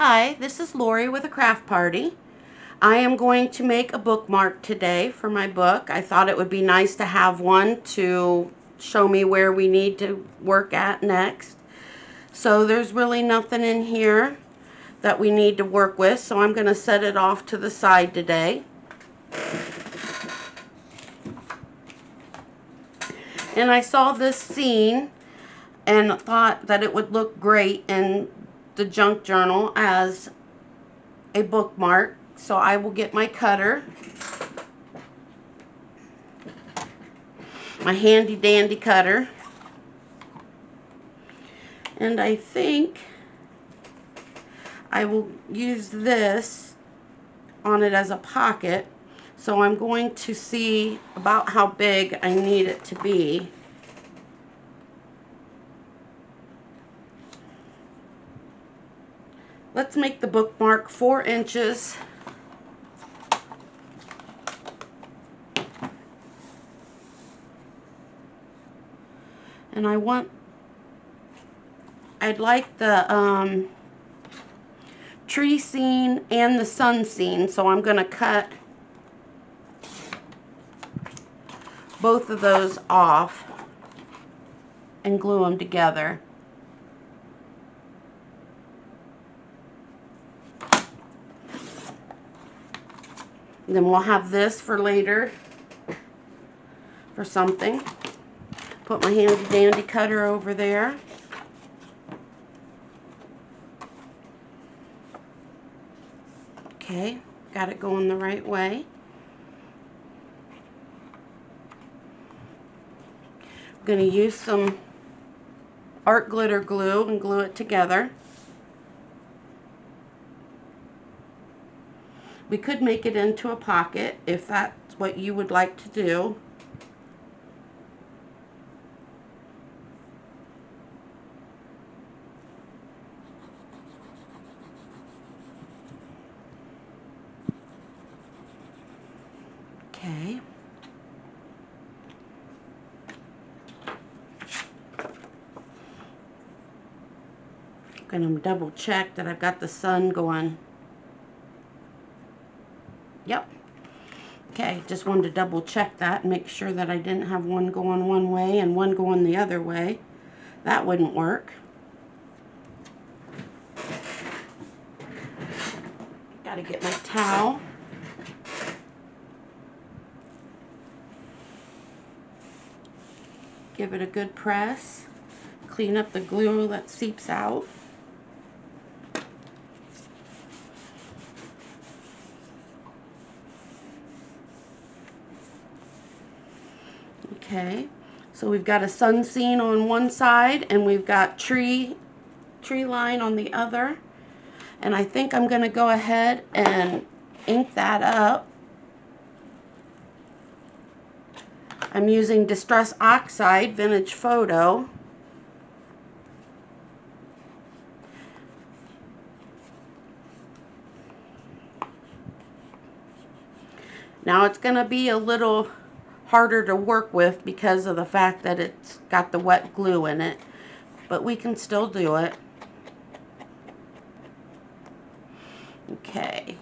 Hi, this is Lori with a craft party. I am going to make a bookmark today for my book. I thought it would be nice to have one to show me where we need to work at next. So there's really nothing in here that we need to work with, so I'm going to set it off to the side today. And I saw this scene and thought that it would look great in the junk journal as a bookmark. So I will get my cutter, my handy dandy cutter, and I think I will use this on it as a pocket. So I'm going to see about how big I need it to be. Let's make the bookmark 4 inches. And I'd like the tree scene and the sun scene, so I'm going to cut both of those off and glue them together. And then we'll have this for later for something. Put my handy dandy cutter over there. Okay, got it going the right way. I'm going to use some art glitter glue and glue it together. We could make it into a pocket if that's what you would like to do. Okay. I'm going to double check that I've got the sun going. Yep. Okay, just wanted to double check that and make sure that I didn't have one going one way and one going the other way. That wouldn't work. Got to get my towel. Give it a good press. Clean up the glue that seeps out. Okay, so we've got a sun scene on one side and we've got tree line on the other. And I think I'm going to go ahead and ink that up. I'm using Distress Oxide Vintage Photo. Now it's going to be a little harder to work with because of the fact that it's got the wet glue in it, but we can still do it. Okay,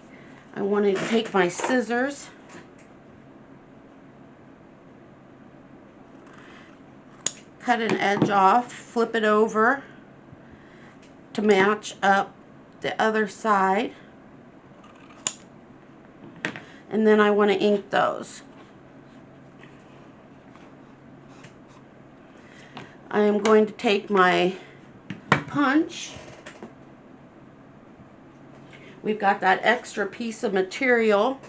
I want to take my scissors, cut an edge off, flip it over to match up the other side, and then I want to ink those. I am going to take my punch. We've got that extra piece of material,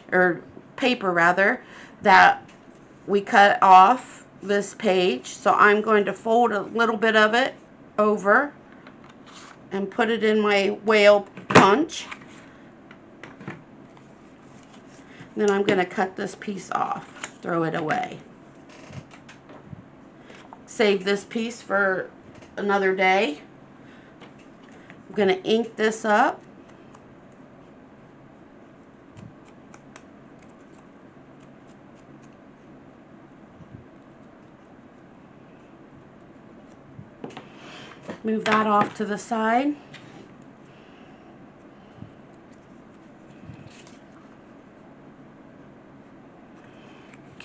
or paper rather, that we cut off this page. So I'm going to fold a little bit of it over and put it in my whale punch. Then I'm going to cut this piece off, throw it away. Save this piece for another day. I'm going to ink this up. Move that off to the side.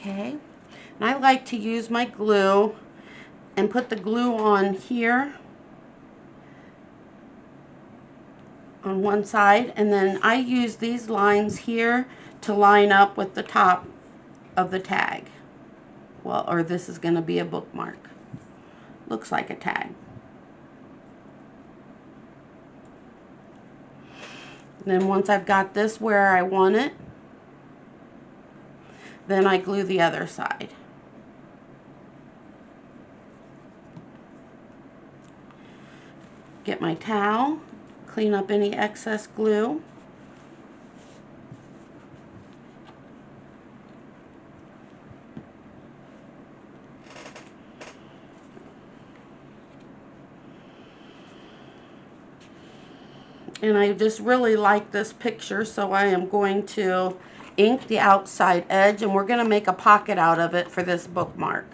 Okay, and I like to use my glue and put the glue on here on one side, and then I use these lines here to line up with the top of the tag. Well, or this is going to be a bookmark. Looks like a tag. And then once I've got this where I want it, then I glue the other side. Get my towel, clean up any excess glue. And I just really like this picture, so I am going to ink the outside edge, and we're going to make a pocket out of it for this bookmark.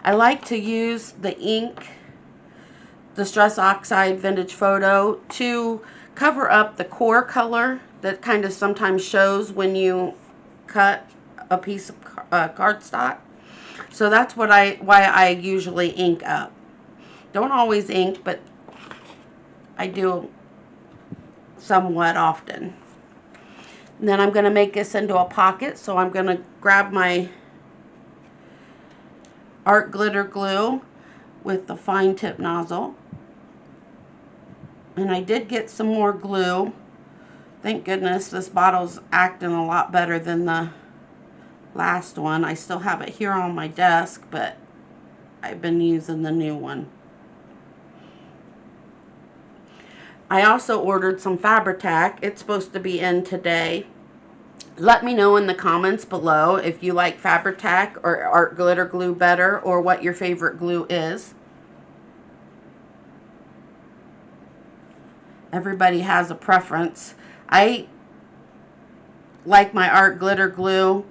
I like to use the ink, Distress Oxide Vintage Photo, to cover up the core color that kind of sometimes shows when you cut a piece of cardstock. So that's why I usually ink up. Don't always ink, but I do somewhat often. And then I'm going to make this into a pocket, so I'm going to grab my art glitter glue with the fine tip nozzle. And I did get some more glue. Thank goodness this bottle's acting a lot better than the last one. I still have it here on my desk, but I've been using the new one. I also ordered some Fabri-Tac. It's supposed to be in today. Let me know in the comments below if you like Fabri-Tac or art glitter glue better, or what your favorite glue is. Everybody has a preference. I like my art glitter glue,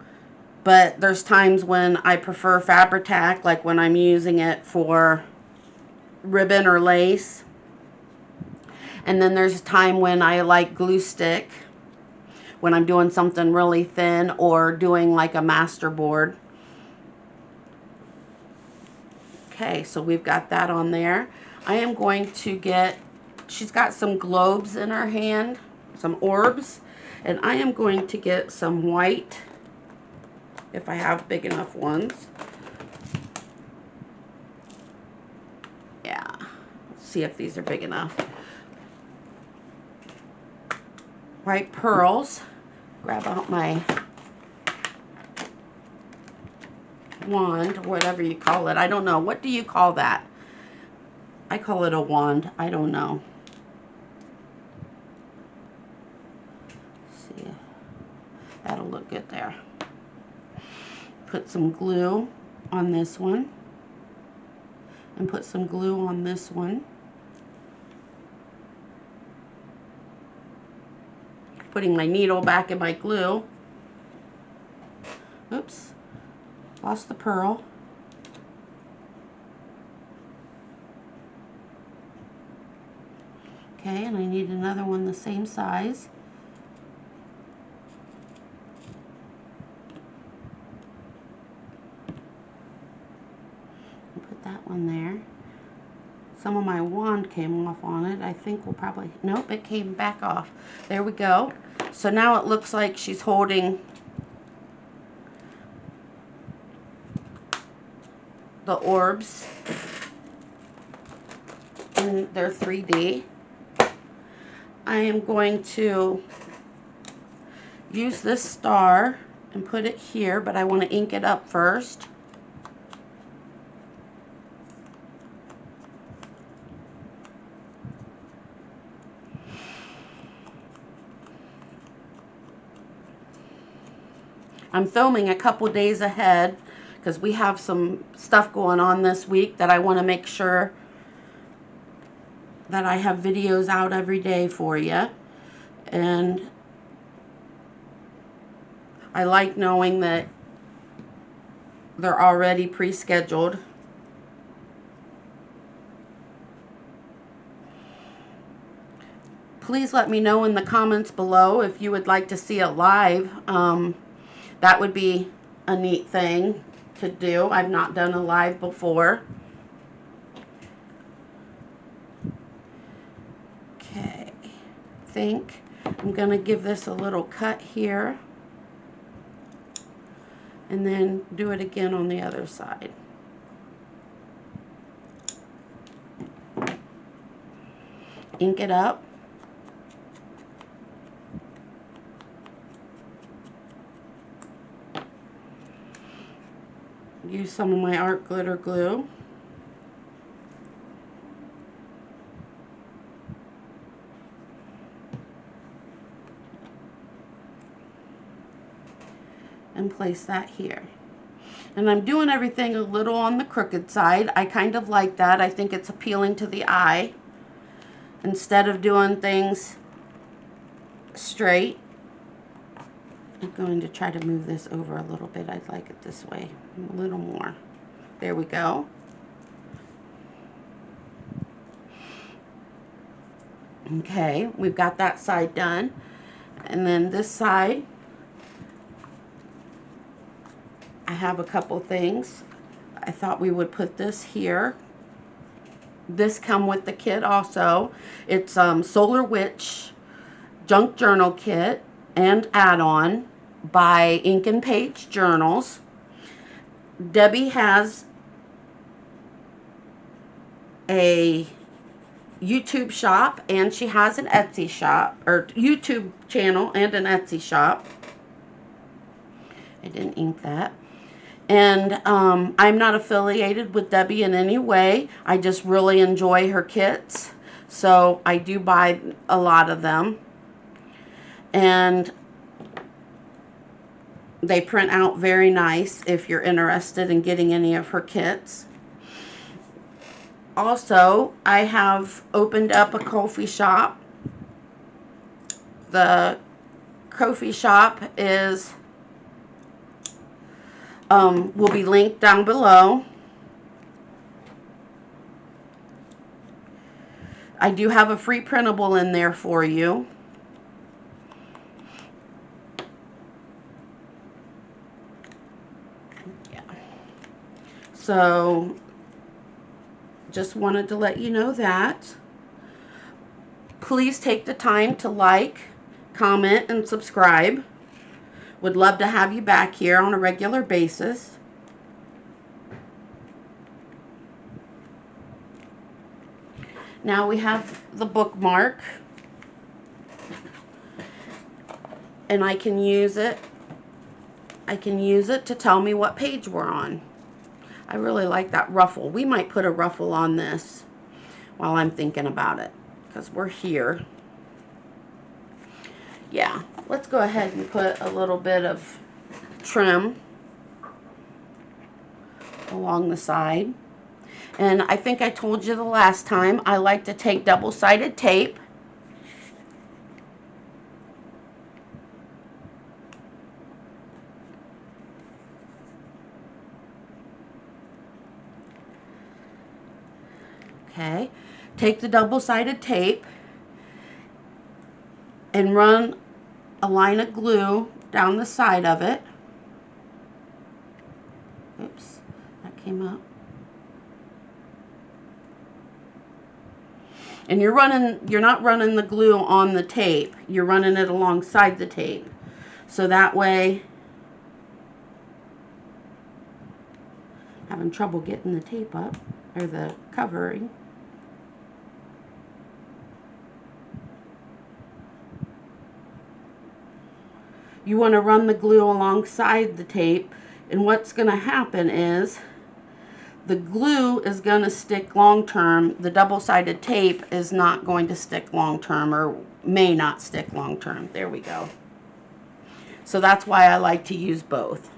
but there's times when I prefer Fabri-Tac, like when I'm using it for ribbon or lace. And then there's a time when I like glue stick, when I'm doing something really thin or doing like a masterboard. Okay, so we've got that on there. I am going to get, she's got some globes in her hand, some orbs, and I am going to get some white, if I have big enough ones. Yeah, let's see if these are big enough. White pearls. Grab out my wand, whatever you call it. I don't know. What do you call that? I call it a wand. I don't know. Let's see. That'll look good there. Put some glue on this one. And put some glue on this one. Putting my needle back in my glue. Oops, lost the pearl. Okay, and I need another one the same size. Put that one there. Some of my wand came off on it. I think we'll probably, nope, it came back off. There we go. So now it looks like she's holding the orbs, and they're 3D. I am going to use this star and put it here, but I want to ink it up first. I'm filming a couple days ahead because we have some stuff going on this week that I want to make sure that I have videos out every day for you. And I like knowing that they're already pre-scheduled. Please let me know in the comments below if you would like to see it live. That would be a neat thing to do. I've not done a live before. Okay, I think I'm going to give this a little cut here and then do it again on the other side. Ink it up. Use some of my art glitter glue. And place that here. And I'm doing everything a little on the crooked side. I kind of like that. I think it's appealing to the eye. Instead of doing things straight, I'm going to try to move this over a little bit. I'd like it this way, a little more. There we go. Okay, we've got that side done. And then this side, I have a couple things. I thought we would put this here. This come with the kit also. It's Solar Witch Junk Journal Kit and add-on by Ink and Page Journals. Debbie has a YouTube shop and she has an Etsy shop, or YouTube channel and an Etsy shop. I didn't ink that. And I'm not affiliated with Debbie in any way. I just really enjoy her kits. So I do buy a lot of them. And they print out very nice if you're interested in getting any of her kits. Also, I have opened up a Ko-fi shop. The Ko-fi shop is will be linked down below. I do have a free printable in there for you. Yeah. So, just wanted to let you know that. Please take the time to like, comment, and subscribe. Would love to have you back here on a regular basis. Now we have the bookmark. And I can use it. I can use it to tell me what page we're on. I really like that ruffle. We might put a ruffle on this while I'm thinking about it, because we're here. Yeah, let's go ahead and put a little bit of trim along the side. And I think I told you the last time, I like to take double-sided tape okay, take the double-sided tape and run a line of glue down the side of it. Oops, that came up. And you're not running the glue on the tape. You're running it alongside the tape. So that way, having trouble getting the tape up, or the covering. You want to run the glue alongside the tape, and what's going to happen is the glue is going to stick long term. The double-sided tape is not going to stick long term, or may not stick long term. There we go. So that's why I like to use both.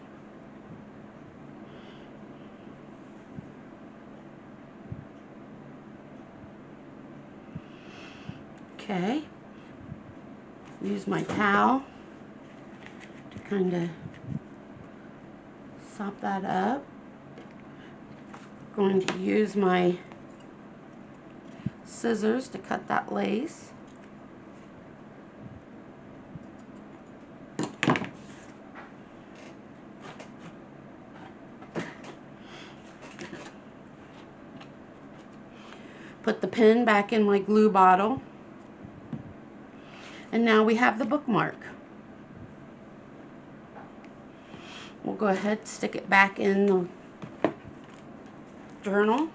Okay. Use my towel to kind of sop that up. Going to use my scissors to cut that lace. Put the pen back in my glue bottle. And now we have the bookmark. We'll go ahead and stick it back in the journal.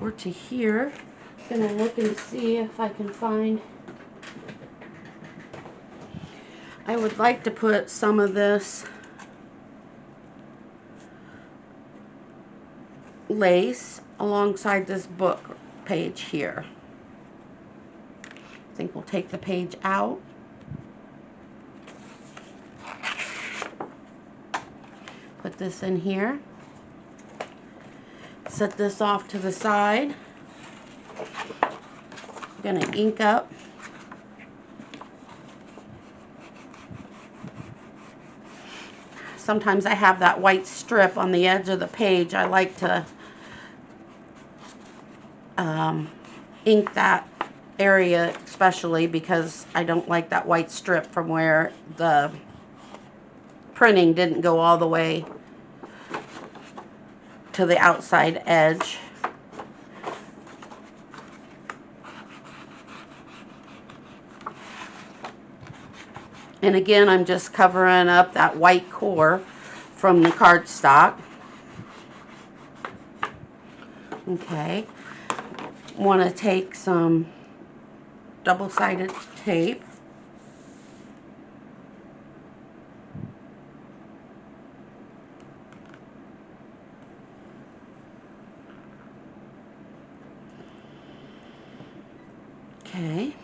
Or to here. I'm going to look and see if I can find. I would like to put some of this lace alongside this book page here. I think we'll take the page out. Put this in here. Set this off to the side. I'm going to ink up. Sometimes I have that white strip on the edge of the page. I like to ink that area especially because I don't like that white strip from where the printing didn't go all the way to the outside edge. And again, I'm just covering up that white core from the cardstock. Okay. Want to take some double-sided tape. Okay.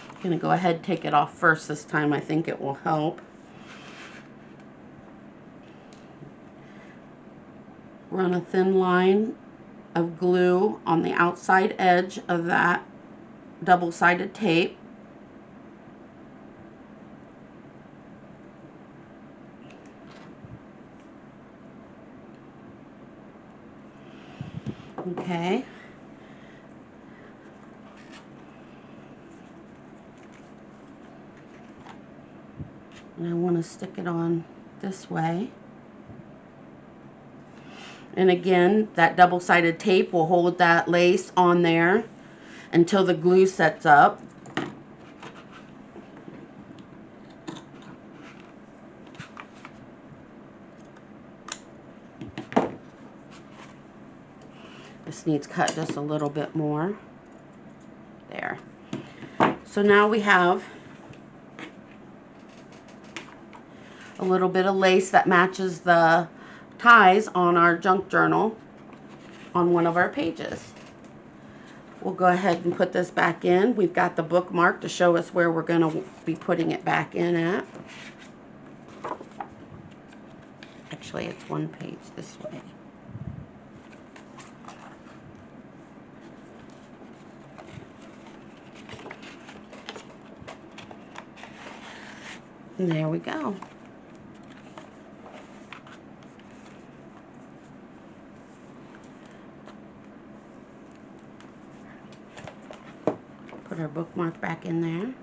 I'm going to go ahead and take it off first this time. I think it will help. Run a thin line of glue on the outside edge of that double-sided tape. Okay. And I want to stick it on this way. And again, that double-sided tape will hold that lace on there until the glue sets up. This needs cut just a little bit more. There. So now we have a little bit of lace that matches the ties on our junk journal on one of our pages. We'll go ahead and put this back in. We've got the bookmark to show us where we're going to be putting it back in at. Actually, it's one page this way. And there we go. Put our bookmark back in there.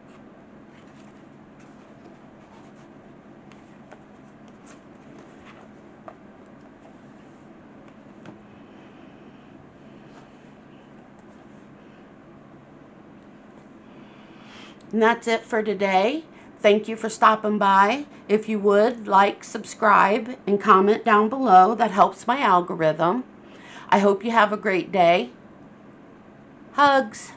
And that's it for today. Thank you for stopping by. If you would, like, subscribe, and comment down below. That helps my algorithm. I hope you have a great day. Hugs.